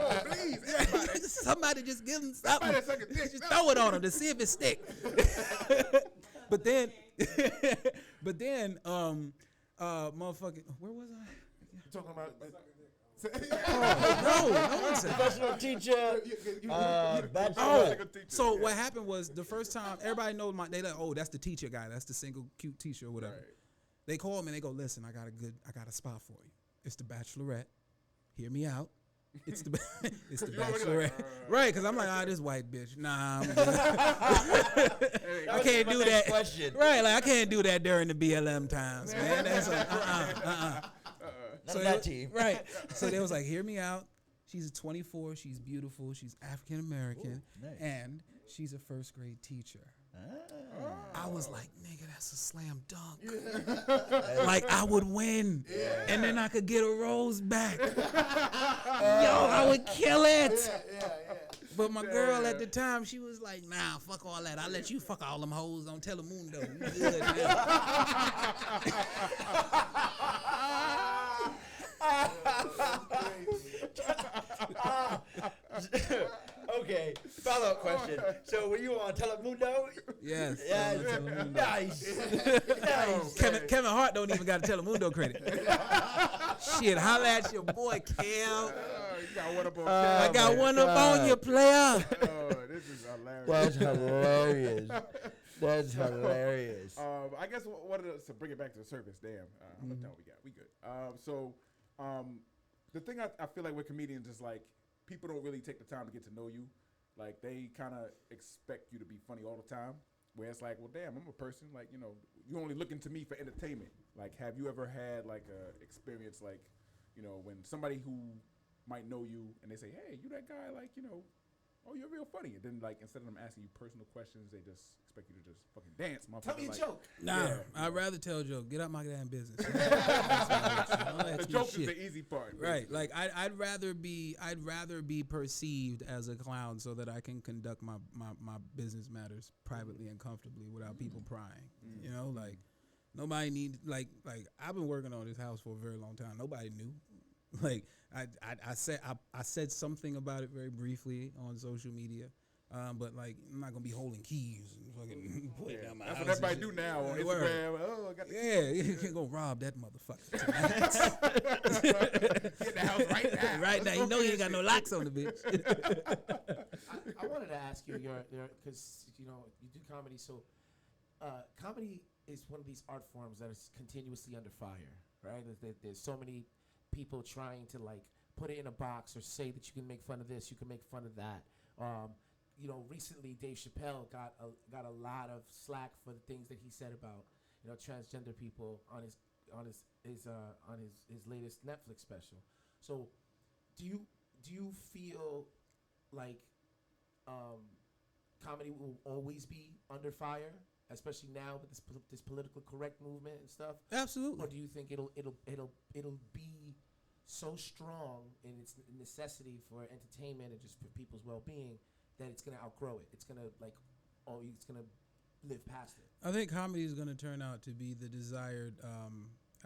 Oh, please, somebody just give him something. Somebody suck a dick. Just throw it on him to see if it stick. but then, motherfucking, where was I? You talking about? No one said that. Professional teacher. Oh, Bachelorette. so what happened was the first time everybody knows they like, oh, that's the teacher guy, that's the single cute teacher or whatever. Right. They call me and they go, listen, I got a spot for you. It's the Bachelorette. Hear me out. It's the Bachelorette, like, right? Because I'm like, this white bitch. Nah, I can't do that. Question. Right, like I can't do that during the BLM times, man. That's So that team. Right. So they was like, hear me out. She's 24. She's beautiful. She's African American, nice. and she's a first grade teacher. I was like, nigga, that's a slam dunk. Like I would win, and then I could get a rose back. Yo, I would kill it. But my girl at the time, she was like, nah, fuck all that. I'll let you fuck all them hoes on Telemundo. You good now. Okay, follow-up question. So were you on Telemundo? Yes. Yeah, Telemundo. nice. Kevin Hart don't even got a Telemundo credit. Shit, holla at your boy, Kel. You got one up on I got one up on your player. Oh, this is hilarious. That's hilarious. I guess what to bring it back to the surface. Damn, how much time we got? We good. The thing I feel like with comedians is like people don't really take the time to get to know you. Like they kind of expect you to be funny all the time. Where it's like, well, damn, I'm a person. Like you only looking to me for entertainment. Like, have you ever had like a experience like, when somebody who might know you and they say, hey, you that guy, like, oh, you're real funny. And then, like, instead of them asking you personal questions, they just expect you to just fucking dance, motherfucker. Tell me a joke. Nah, I'd rather tell a joke. Get out my damn business. The joke is the easy part. Right. Like, I'd rather be perceived as a clown so that I can conduct my business matters privately and comfortably without people prying. Like, nobody needs, like, I've been working on this house for a very long time. Nobody knew. Like I said something about it very briefly on social media, but like I'm not gonna be holding keys and fucking putting down my house. That's what everybody do now on Instagram. Oh, I got you can go rob that motherfucker. Get the house right now. Right now, you know he ain't got no locks on the bitch. I wanted to ask you because you do comedy, so comedy is one of these art forms that is continuously under fire, right? There's so many people trying to like put it in a box or say that you can make fun of this, you can make fun of that. Recently Dave Chappelle got a lot of slack for the things that he said about transgender people on his latest Netflix special. So, do you feel like comedy will always be under fire, especially now with this political correct movement and stuff? Absolutely. Or do you think it'll be so strong in its necessity for entertainment and just for people's well-being that it's gonna outgrow it? It's gonna it's gonna live past it. I think comedy is going to turn out to be the desired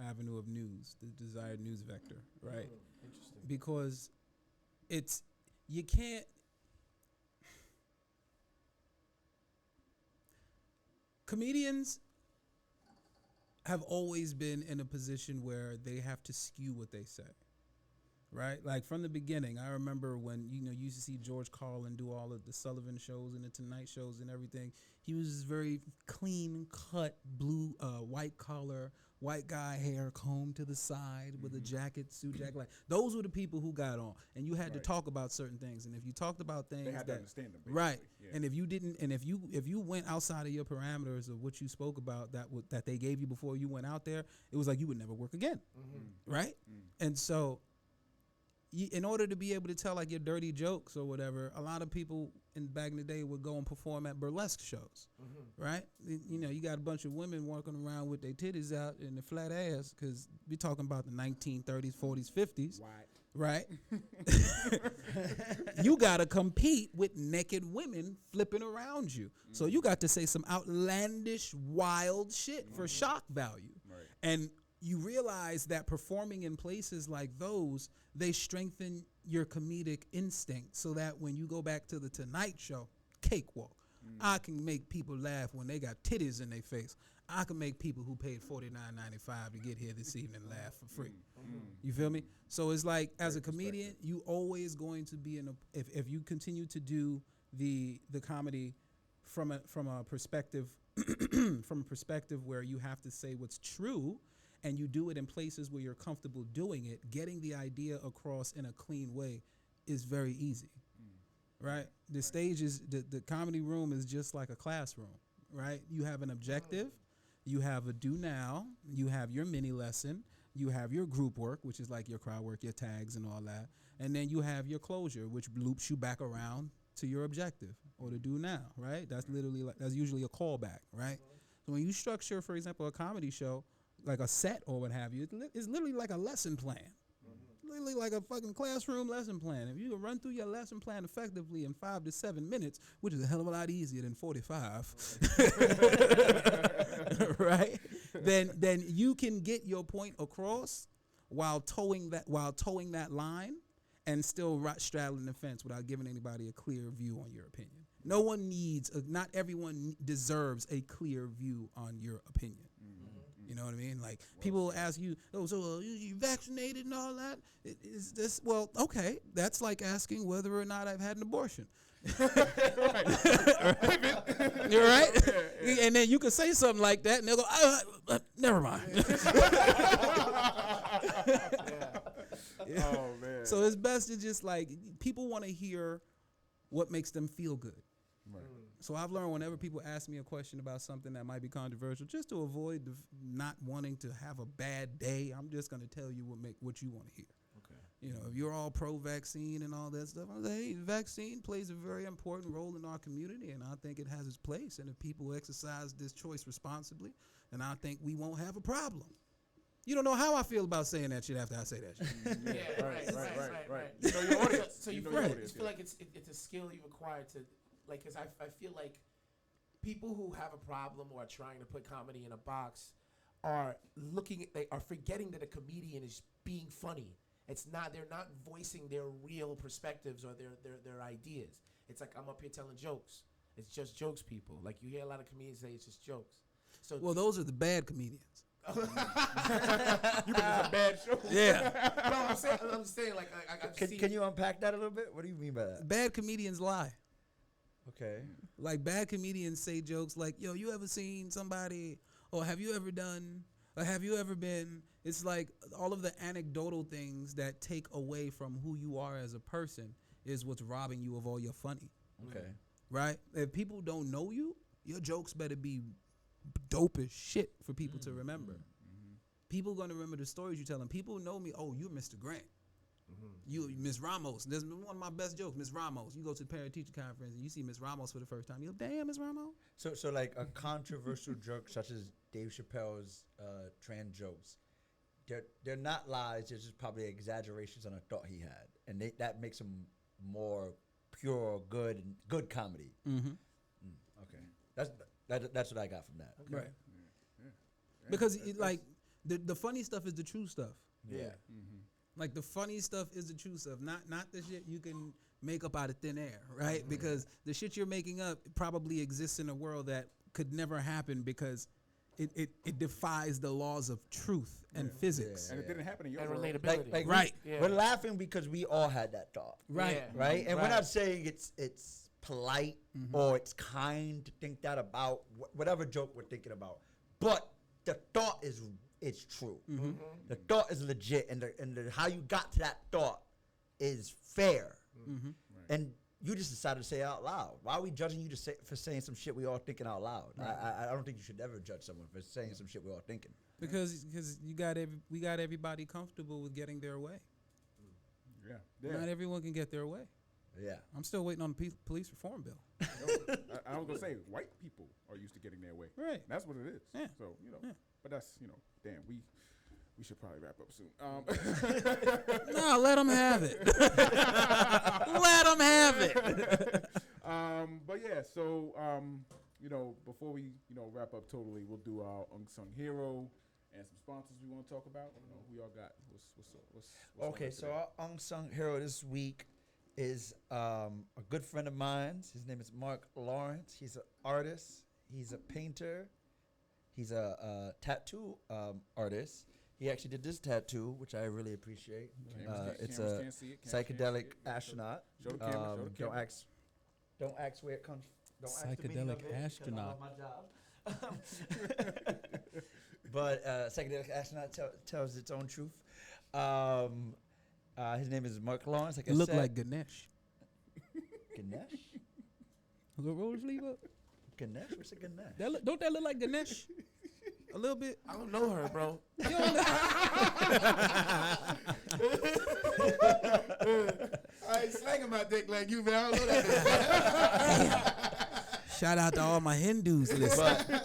avenue of news, the desired news vector, right? Interesting. Because you can't. Comedians have always been in a position where they have to skew what they say, right? Like from the beginning, I remember when you used to see George Carlin do all of the Sullivan shows and the Tonight shows and everything. He was very clean cut, blue, white collar, white guy hair combed to the side with a jacket, suit jacket. Like those were the people who got on, and you had to talk about certain things. And if you talked about things, They had to understand them. Basically. right? Yeah. And if you didn't, and if you went outside of your parameters of what you spoke about that they gave you before you went out there, it was like you would never work again, right? And so, in order to be able to tell like your dirty jokes or whatever, a lot of people back in the day would go and perform at burlesque shows, right? You got a bunch of women walking around with their titties out and their flat ass because we're talking about the 1930s, 40s, 50s, right? You got to compete with naked women flipping around you. So you got to say some outlandish, wild shit for shock value. Right. And you realize that performing in places like those, they strengthen your comedic instinct so that when you go back to the Tonight Show, cakewalk. I can make people laugh when they got titties in their face. I can make people who paid $49.95 to get here this evening laugh for free. You feel me? So it's like, as a comedian, you always going to be if you continue to do the comedy from a perspective where you have to say what's true, and you do it in places where you're comfortable doing it, getting the idea across in a clean way is very easy, right? The stage is, the comedy room is just like a classroom, right? You have an objective, you have a do now, you have your mini lesson, you have your group work, which is like your crowd work, your tags and all that, and then you have your closure, which loops you back around to your objective or to do now, right? That's that's usually a callback, right? So when you structure, for example, a comedy show, like a set or what have you, it's literally like a lesson plan. Literally like a fucking classroom lesson plan. If you can run through your lesson plan effectively in 5 to 7 minutes, which is a hell of a lot easier than 45, right? Then you can get your point across while towing that line and still straddling the fence without giving anybody a clear view on your opinion. No one not everyone deserves a clear view on your opinion. You know what I mean? Like, people will ask you, oh, so you vaccinated and all that? Is this, well, okay. That's like asking whether or not I've had an abortion. You're right? And then you can say something like that, and they'll go, never mind. Oh, man. So it's best to just, like, people want to hear what makes them feel good. Right. So I've learned whenever people ask me a question about something that might be controversial, just to avoid not wanting to have a bad day, I'm just going to tell you what you want to hear. Okay. You know, if you're all pro-vaccine and all that stuff, I'm like, hey, vaccine plays a very important role in our community, and I think it has its place. And if people exercise this choice responsibly, then I think we won't have a problem. You don't know how I feel about saying that shit after I say that shit. Yeah, right. You know your audience. So you know feel, your you audience, feel like it's a skill you require to, like, because I feel like people who have a problem or are trying to put comedy in a box are forgetting that a comedian is being funny. They're not voicing their real perspectives or their ideas. It's like, I'm up here telling jokes. It's just jokes, people. Like, you hear a lot of comedians say it's just jokes. So Well, those are the bad comedians. You been to some bad shows. Yeah. No, I'm saying like Can you unpack that a little bit? What do you mean by that? Bad comedians lie. Okay. Like, bad comedians say jokes like, yo, you ever seen somebody, or have you ever done Have you ever been? It's like all of the anecdotal things that take away from who you are as a person is what's robbing you of all your funny. Okay. Right? If people don't know you, your jokes better be dope as shit for people to remember. People gonna remember the stories you tell them. People know me. Oh, you're Mr. Grant. You Miss Ramos. There's one of my best jokes, Miss Ramos. You go to the parent teacher conference and you see Miss Ramos for the first time. You go, damn, Miss Ramos. So like a controversial joke such as Dave Chappelle's trans jokes, they're not lies. They're just probably exaggerations on a thought he had, and that makes them more pure, good comedy. Okay, that's what I got from that. Right. Because the funny stuff is the true stuff. Yeah. Like the funny stuff is the true stuff, not the shit you can make up out of thin air, right? Because the shit you're making up probably exists in a world that could never happen because it defies the laws of truth and physics. And it didn't happen in your And world. relatability. Like Right. We're laughing because we all had that thought. Right. Yeah. Right? And we're Right. not saying it's polite or it's kind to think that about whatever joke we're thinking about. But the thought is true. The thought is legit, and the how you got to that thought is fair. And you just decided to say it out loud. Why are we judging you for saying some shit we all thinking out loud? I don't think you should ever judge someone for saying some shit we all thinking. Because we got everybody comfortable with getting their way. Yeah. Not everyone can get their way. Yeah. I'm still waiting on the police reform bill. I was gonna say white people are used to getting their way. Right. That's what it is. Yeah. So but that's damn, we should probably wrap up soon. No, let them have it. Let them have it. But yeah, so before we wrap up totally, we'll do our unsung hero and some sponsors we want to talk about. Who y'all got? What's Okay, so our unsung hero this week is a good friend of mine. His name is Mark Lawrence. He's an artist. He's a painter. He's a tattoo artist. He actually did this tattoo, which I really appreciate. It's a psychedelic astronaut. Show the camera. Show the camera. Don't ask where it comes. Don't ask the meaning of Psychedelic it, 'cause I astronaut. love my job. But psychedelic astronaut tells its own truth. His name is Mark Lawrence. Like I Look said. like Ganesh. Ganesh. Roll his sleeve up. Ganesh. What's a Ganesh? Don't that look like Ganesh? A little bit. I don't know her, bro. I ain't slanging my dick like you, man. I don't know that. Shout out to all my Hindus listening.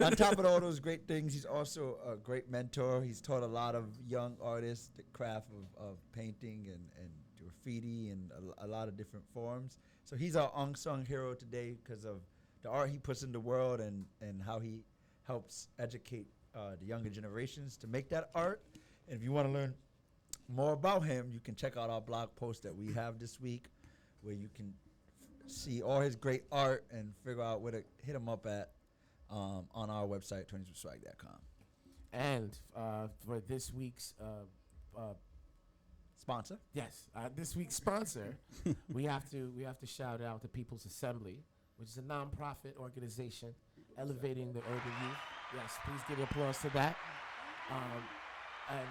On top of all those great things, he's also a great mentor. He's taught a lot of young artists the craft of painting and graffiti and a lot of different forms. So he's our unsung hero today because of the art he puts in the world and how he helps educate the younger generations to make that art. And if you want to learn more about him, you can check out our blog post that we have this week where you can see all his great art and figure out where to hit him up at on our website, 20swag.com. And for this week's Sponsor. this week's sponsor, we have to shout out the People's Assembly, which is a nonprofit organization elevating the urban youth. Yes, please give applause to that. And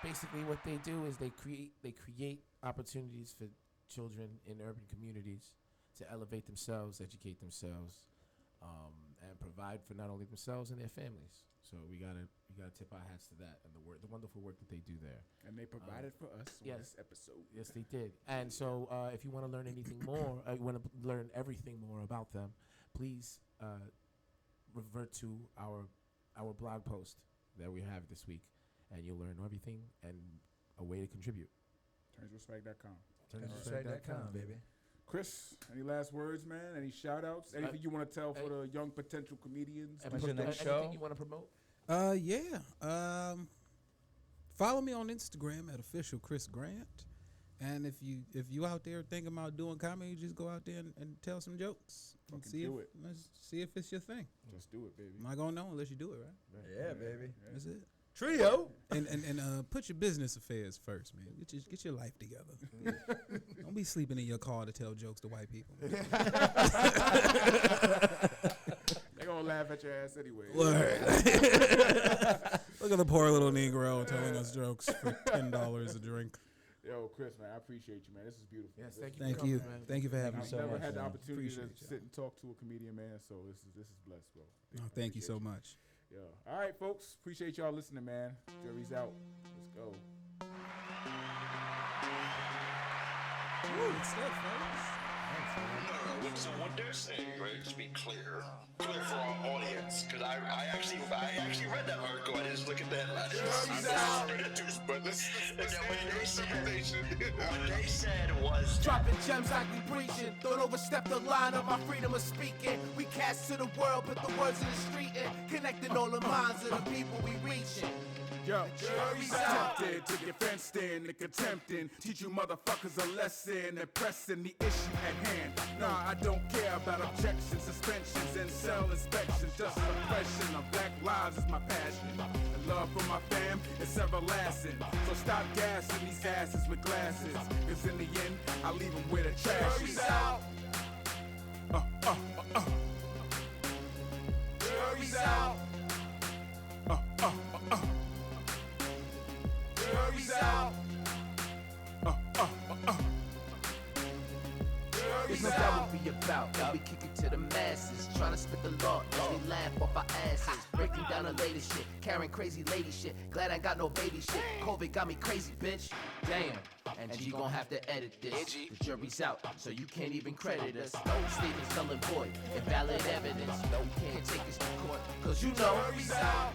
basically, what they do is they create opportunities for children in urban communities to elevate themselves, educate themselves, and provide for not only themselves and their families. So we gotta tip our hats to that and the wonderful work that they do there. And they provided for us on this episode. Yes, they did. And so if you want to learn anything more, you want to learn everything more about them, please revert to our blog post that we have this week, and you'll learn everything and a way to contribute. Turnswithswag.com. Turnswithswag.com, baby. Chris, any last words, man? Any shout outs? Anything you want to tell for the young potential comedians? When's your next show? Anything you want to promote? Follow me on Instagram at official Chris Grant. And if you out there thinking about doing comedy, just go out there and tell some jokes. And Fucking do it. Let's see if it's your thing. Just do it, baby. I'm not gonna know unless you do it, right? Yeah, baby. That's it. Trio. And put your business affairs first, man. Get your life together. Don't be sleeping in your car to tell jokes to white people. They gonna laugh laugh at your ass anyway. Word. Look at the poor little Negro telling us jokes for $10 a drink. Yo, Chris, man, I appreciate you, man. This is beautiful. Yes, thank you. Thank for coming, you. man. Thank you for having me. I've so never much, had the man. opportunity to Appreciate y'all. sit and talk to a comedian, man. So this is blessed, bro. Oh, thank you so Appreciate much. Yeah. All right, folks. Appreciate y'all listening, man. Jury's out. Let's go. Ooh, it's stuff, fellas. No, so what they're saying, right? Just be clear for our audience, because I actually read that article. I didn't look at the headlines. But what they said was Dropping gems like we preaching. Don't overstep the line of our freedom of speaking. We cast to the world, put the words in the street and connecting all the minds of the people we reaching. Yo, Jury's out. tempted to get fenced in and contempting. Teach you motherfuckers a lesson and pressing the issue at hand. Nah, I don't care about objections, suspensions, and cell inspections. Just suppression of black lives is my passion. And love for my fam is everlasting. So stop gassing these asses with glasses. Cause in the end, I leave them where the trash is. Jury's out. Jury's out. Jury's out. There's no doubt what we about, and we kick it to the masses. Trying to spit the law as we laugh off our asses. Breaking down the latest shit, carrying crazy lady shit. Glad I ain't got no baby shit. COVID got me crazy, bitch. Damn. And G gon' have to edit this. The jury's out, so you can't even credit us. No statements null and void, invalid evidence. No, you can't take us to court, cause you know. Jury's out.